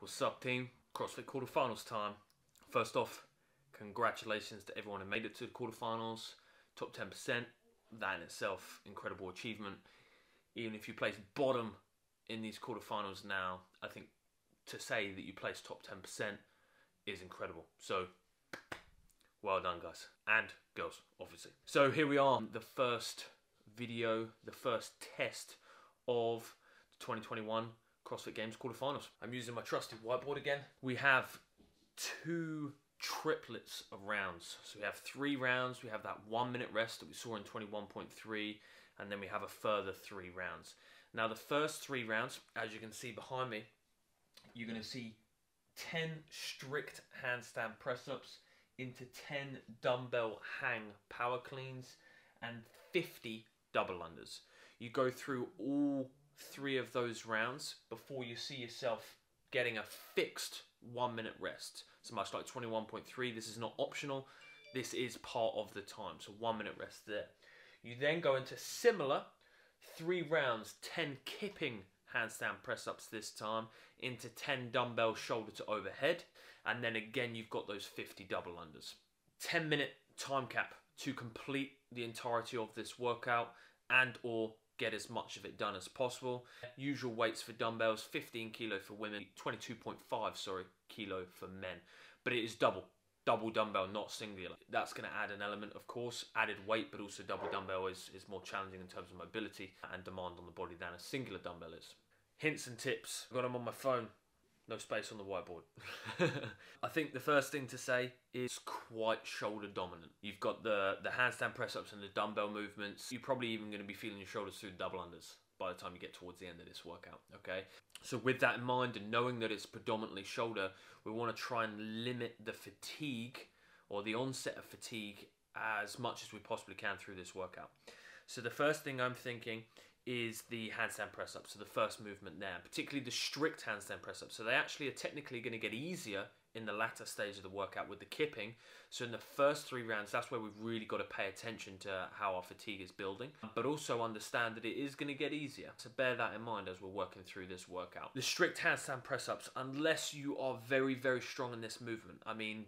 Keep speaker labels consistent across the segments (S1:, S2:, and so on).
S1: What's up, team? CrossFit quarterfinals time. First off, congratulations to everyone who made it to the quarterfinals. Top 10%. That in itself, incredible achievement. Even if you place bottom in these quarterfinals now, I think to say that you place top 10% is incredible. So, well done, guys. And girls, obviously. So here we are, the first video, the first test of the 2021 CrossFit Games quarterfinals. I'm using my trusty whiteboard again. We have two triplets of rounds. So we have 3 rounds. We have that 1 minute rest that we saw in 21.3, and then we have a further 3 rounds. Now the first 3 rounds, as you can see behind me, you're going to see 10 strict handstand press-ups into 10 dumbbell hang power cleans and 50 double unders. You go through all 3 of those rounds before you see yourself getting a fixed 1 minute rest. So much like 21.3, this is not optional. This is part of the time. So 1 minute rest there. You then go into similar 3 rounds, 10 kipping handstand press ups this time into 10 dumbbell shoulder to overhead. And then again, you've got those 50 double unders. 10-minute time cap to complete the entirety of this workout and or get as much of it done as possible. Usual weights for dumbbells, 15 kilo for women, 22.5 kilo for men. But it is double dumbbell, not singular. That's going to add an element, of course, added weight, but also double dumbbell is more challenging in terms of mobility and demand on the body than a singular dumbbell is. Hints and tips. I've got them on my phone. No space on the whiteboard. I think the first thing to say is quite shoulder dominant. You've got the handstand press-ups and the dumbbell movements. You're probably even going to be feeling your shoulders through the double unders by the time you get towards the end of this workout, okay? So with that in mind and knowing that it's predominantly shoulder, we want to try and limit the fatigue or the onset of fatigue as much as we possibly can through this workout. So the first thing I'm thinking is the handstand press-up, so the first movement there, particularly the strict handstand press-up. So they actually are technically going to get easier in the latter stage of the workout with the kipping. So in the first 3 rounds, that's where we've really got to pay attention to how our fatigue is building, but also understand that it is going to get easier. So bear that in mind as we're working through this workout. The strict handstand press-ups, unless you are very, very strong in this movement, I mean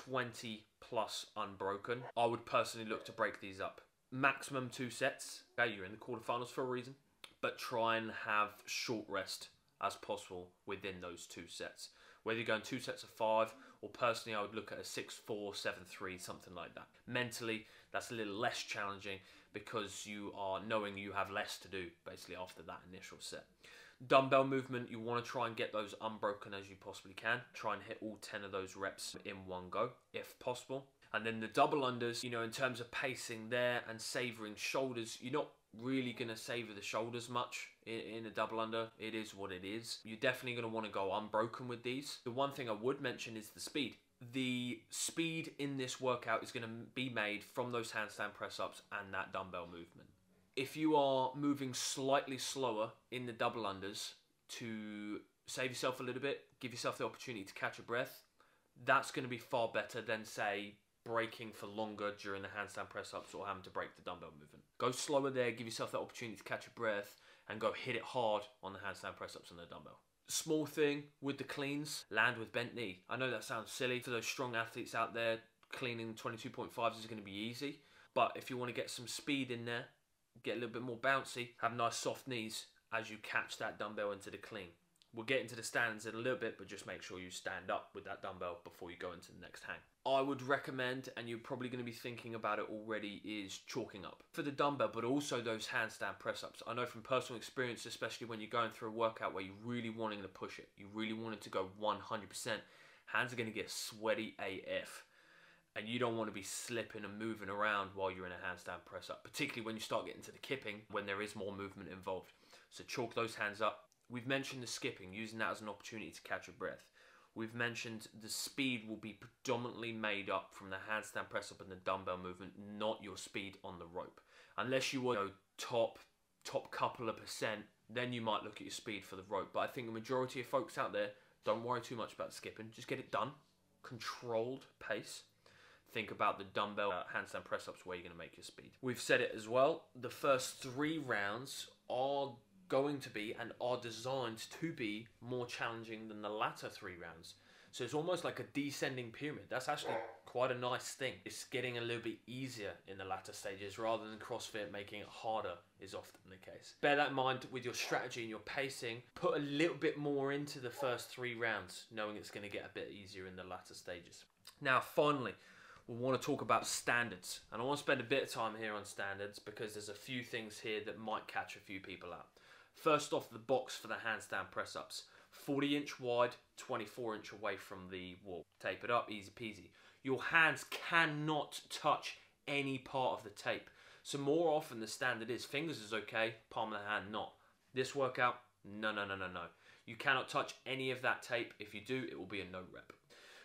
S1: 20 plus unbroken, I would personally look to break these up. Maximum 2 sets. Okay, you're in the quarterfinals for a reason, but try and have short rest as possible within those 2 sets. Whether you're going 2 sets of 5, or personally I would look at a 6-4, 7-3, something like that. Mentally, that's a little less challenging because you are knowing you have less to do basically after that initial set. Dumbbell movement, you want to try and get those unbroken as you possibly can. Try and hit all 10 of those reps in one go, if possible. And then the double unders, you know, in terms of pacing there and savouring shoulders, you're not really going to savour the shoulders much in a double under. It is what it is. You're definitely going to want to go unbroken with these. The one thing I would mention is the speed. The speed in this workout is going to be made from those handstand press-ups and that dumbbell movement. If you are moving slightly slower in the double unders to save yourself a little bit, give yourself the opportunity to catch a breath, that's going to be far better than, say, breaking for longer during the handstand press-ups or having to break the dumbbell movement. Go slower there, give yourself that opportunity to catch a breath and go hit it hard on the handstand press-ups and the dumbbell. Small thing with the cleans, land with bent knee. I know that sounds silly. For those strong athletes out there, cleaning 22.5s is going to be easy. But if you want to get some speed in there, get a little bit more bouncy, have nice soft knees as you catch that dumbbell into the clean. We'll get into the stands in a little bit, but just make sure you stand up with that dumbbell before you go into the next hang. I would recommend, and you're probably going to be thinking about it already, is chalking up for the dumbbell, but also those handstand press-ups. I know from personal experience, especially when you're going through a workout where you're really wanting to push it, you really want it to go 100%, hands are going to get sweaty AF. And you don't want to be slipping and moving around while you're in a handstand press-up, particularly when you start getting to the kipping, when there is more movement involved. So chalk those hands up. We've mentioned the skipping, using that as an opportunity to catch a breath. We've mentioned the speed will be predominantly made up from the handstand press-up and the dumbbell movement, not your speed on the rope. Unless you want to go top couple of percent, then you might look at your speed for the rope. But I think the majority of folks out there, don't worry too much about skipping. Just get it done. Controlled pace. Think about the dumbbell handstand press-ups where you're going to make your speed. We've said it as well. The first 3 rounds are going to be and are designed to be more challenging than the latter 3 rounds. So it's almost like a descending pyramid. That's actually quite a nice thing. It's getting a little bit easier in the latter stages rather than CrossFit making it harder is often the case. Bear that in mind with your strategy and your pacing. Put a little bit more into the first 3 rounds, knowing it's going to get a bit easier in the latter stages. Now, finally, we want to talk about standards. And I want to spend a bit of time here on standards because there's a few things here that might catch a few people out. First off, the box for the handstand press-ups. 40-inch wide, 24-inch away from the wall. Tape it up, easy peasy. Your hands cannot touch any part of the tape. So more often the standard is fingers is okay, palm of the hand not. This workout, no. You cannot touch any of that tape. If you do, it will be a no rep.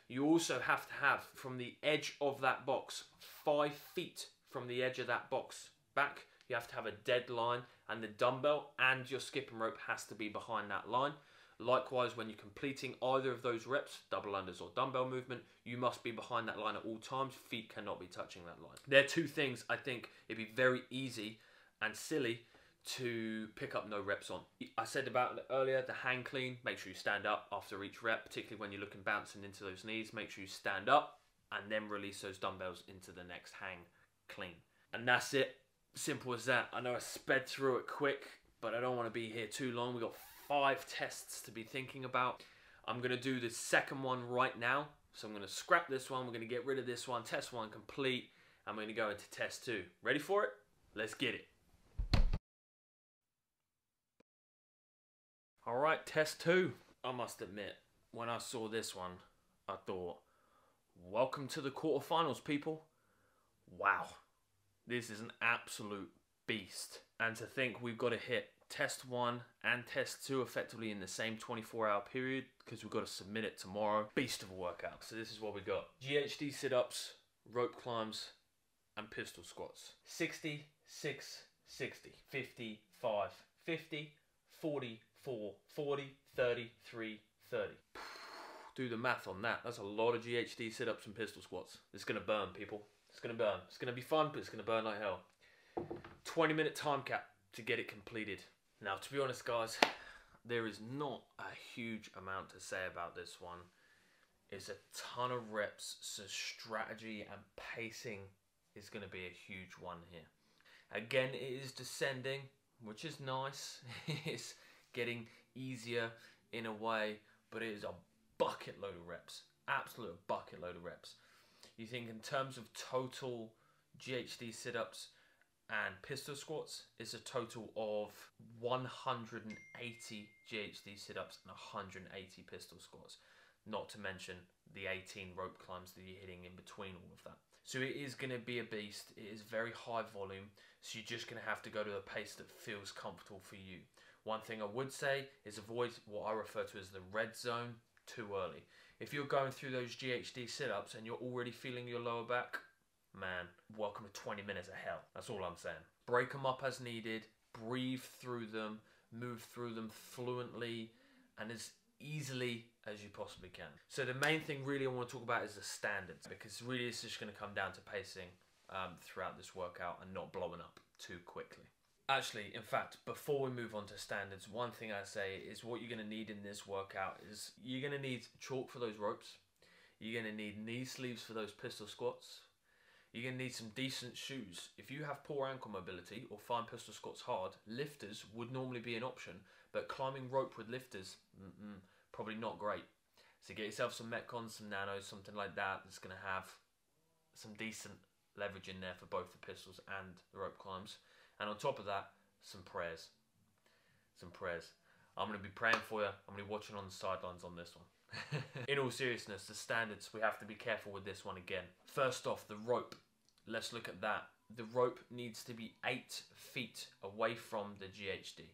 S1: You also have to have from the edge of that box, 5 feet from the edge of that box back, you have to have a dead line, and the dumbbell and your skipping rope has to be behind that line. Likewise, when you're completing either of those reps, double unders or dumbbell movement, you must be behind that line at all times. Feet cannot be touching that line. They're 2 things I think it'd be very easy and silly to pick up no reps on. I said about it earlier, the hang clean, make sure you stand up after each rep, particularly when you're looking bouncing into those knees. Make sure you stand up and then release those dumbbells into the next hang clean. And that's it. Simple as that. I know I sped through it quick, but I don't want to be here too long. We've got 5 tests to be thinking about. I'm going to do the second one right now. So I'm going to scrap this one. We're going to get rid of this one. Test 1 complete. I'm going to go into test 2. Ready for it? Let's get it. All right, test 2. I must admit, when I saw this one, I thought, welcome to the quarterfinals, people. Wow. This is an absolute beast. And to think we've got to hit test 1 and test 2 effectively in the same 24-hour period because we've got to submit it tomorrow. Beast of a workout. So this is what we got. GHD sit-ups, rope climbs, and pistol squats. 60, 6, 60, 55, 50, 44, 40, 33, 30. Do the math on that. That's a lot of GHD sit-ups and pistol squats. It's going to burn, people. It's going to burn. It's going to be fun, but it's going to burn like hell. 20-minute time cap to get it completed. Now, to be honest, guys, there is not a huge amount to say about this one. It's a ton of reps, so strategy and pacing is going to be a huge one here. Again, it is descending, which is nice. It's getting easier in a way, but it is a bucket load of reps. Absolute bucket load of reps. You think in terms of total GHD sit-ups and pistol squats, it's a total of 180 GHD sit-ups and 180 pistol squats. Not to mention the 18 rope climbs that you're hitting in between all of that. So it is going to be a beast. It is very high volume, so you're just going to have to go to a pace that feels comfortable for you. One thing I would say is avoid what I refer to as the red zone too early. If you're going through those GHD sit-ups and you're already feeling your lower back, man, welcome to 20 minutes of hell. That's all I'm saying. Break them up as needed, breathe through them, move through them fluently and as easily as you possibly can. So the main thing really I want to talk about is the standards, because really it's just going to come down to pacing throughout this workout and not blowing up too quickly. Actually, in fact, before we move on to standards, one thing I say is what you're going to need in this workout is you're going to need chalk for those ropes. You're going to need knee sleeves for those pistol squats. You're going to need some decent shoes. If you have poor ankle mobility or find pistol squats hard, lifters would normally be an option, but climbing rope with lifters, probably not great. So get yourself some Metcons, some Nanos, something like that that's going to have some decent leverage in there for both the pistols and the rope climbs. And on top of that, some prayers. Some prayers. I'm going to be praying for you. I'm going to be watching on the sidelines on this one. In all seriousness, the standards, we have to be careful with this one again. First off, the rope. Let's look at that. The rope needs to be 8 feet away from the GHD.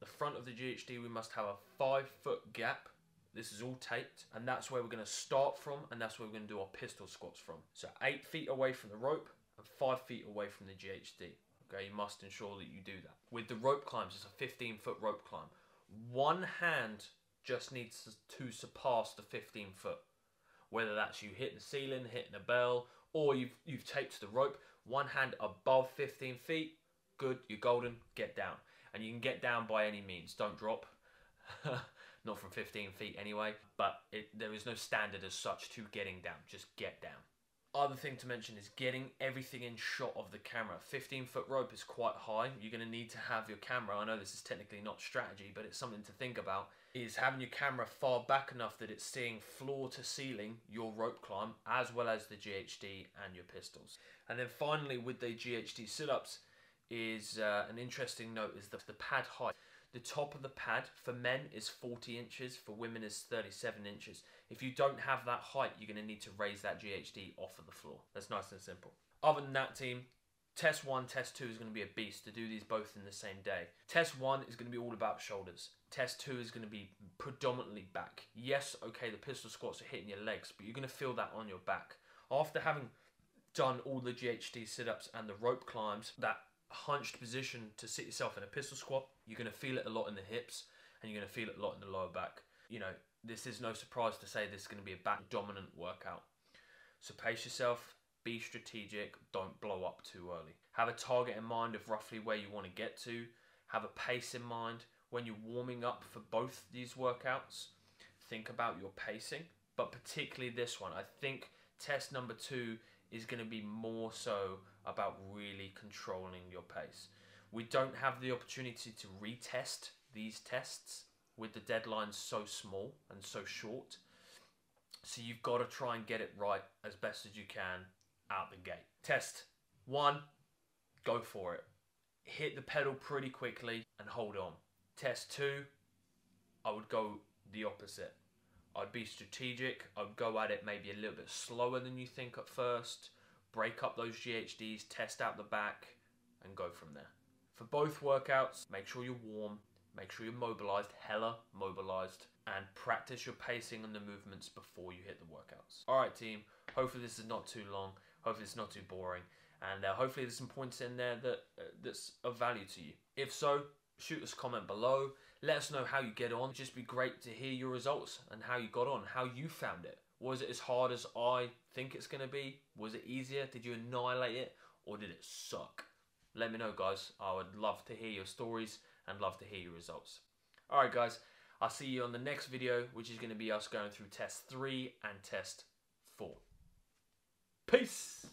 S1: The front of the GHD, we must have a 5-foot gap. This is all taped, and that's where we're going to start from, and that's where we're going to do our pistol squats from. So 8 feet away from the rope and 5 feet away from the GHD. Okay, you must ensure that you do that. With the rope climbs, it's a 15-foot rope climb. One hand just needs to surpass the 15 foot. Whether that's you hitting the ceiling, hitting a bell, or you've taped the rope, one hand above 15 feet, good, you're golden, get down. And you can get down by any means. Don't drop. Not from 15 feet anyway. But there is no standard as such to getting down. Just get down. Other thing to mention is getting everything in shot of the camera. 15-foot rope is quite high. You're going to need to have your camera. I know this is technically not strategy, but it's something to think about. Is having your camera far back enough that it's seeing floor to ceiling your rope climb, as well as the GHD and your pistols. And then finally, with the GHD sit-ups, is an interesting note is the pad height. The top of the pad for men is 40 inches, for women is 37 inches. If you don't have that height, you're going to need to raise that GHD off of the floor. That's nice and simple. Other than that, team, test 1, test 2 is going to be a beast to do these both in the same day. Test 1 is going to be all about shoulders. Test 2 is going to be predominantly back. Yes, okay, the pistol squats are hitting your legs, but you're going to feel that on your back. After having done all the GHD sit-ups and the rope climbs, that hunched position to sit yourself in a pistol squat, you're going to feel it a lot in the hips, and you're going to feel it a lot in the lower back. You know, this is no surprise to say this is going to be a back dominant workout. So pace yourself, be strategic, don't blow up too early. Have a target in mind of roughly where you want to get to. Have a pace in mind. When you're warming up for both these workouts, think about your pacing, but particularly this one. I think test number 2 is going to be more so about really controlling your pace. We don't have the opportunity to retest these tests with the deadlines so small and so short. So you've got to try and get it right as best as you can out the gate. Test 1, go for it. Hit the pedal pretty quickly and hold on. Test 2, I would go the opposite. I'd be strategic. I'd go at it maybe a little bit slower than you think at first. Break up those GHDs, test out the back, and go from there. For both workouts, make sure you're warm, make sure you're mobilized, hella mobilized, and practice your pacing and the movements before you hit the workouts. Alright team, hopefully this is not too long, hopefully it's not too boring, and hopefully there's some points in there that's of value to you. If so, shoot us a comment below, let us know how you get on. It'd just be great to hear your results and how you got on, how you found it. Was it as hard as I think it's going to be? Was it easier? Did you annihilate it? Or did it suck? Let me know, guys. I would love to hear your stories and love to hear your results. Alright guys, I'll see you on the next video, which is going to be us going through test 3 and test 4. Peace!